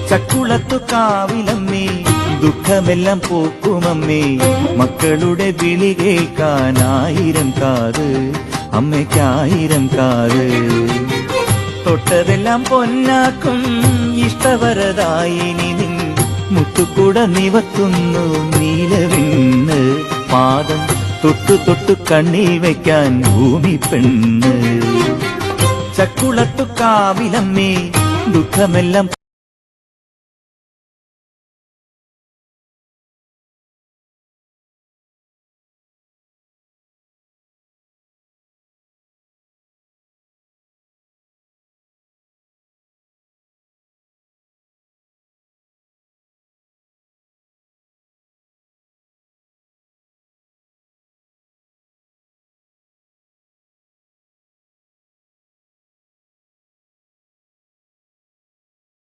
ചക്കുളത്തു കാവിലമ്മേ ദുഃഖമെല്ലാം പോക്കുമമ്മേ മക്കളുടെ വിളി കേൾക്കാനായിരം കാത് അമ്മയ്ക്കായിരം കാത് തൊട്ടതെല്ലാം പൊന്നാക്കും ഇഷ്ടവരതായിനി നിൻ മുത്തുകൂട നിവത്തുന്നു നീലവിണ്ണ് പാദം തൊട്ടു തൊട്ടു കണ്ണിൽ വയ്ക്കാൻ ഭൂമി പെണ്ണ് ചക്കുളത്തു കാവിലമ്മേ ദുഃഖമെല്ലാം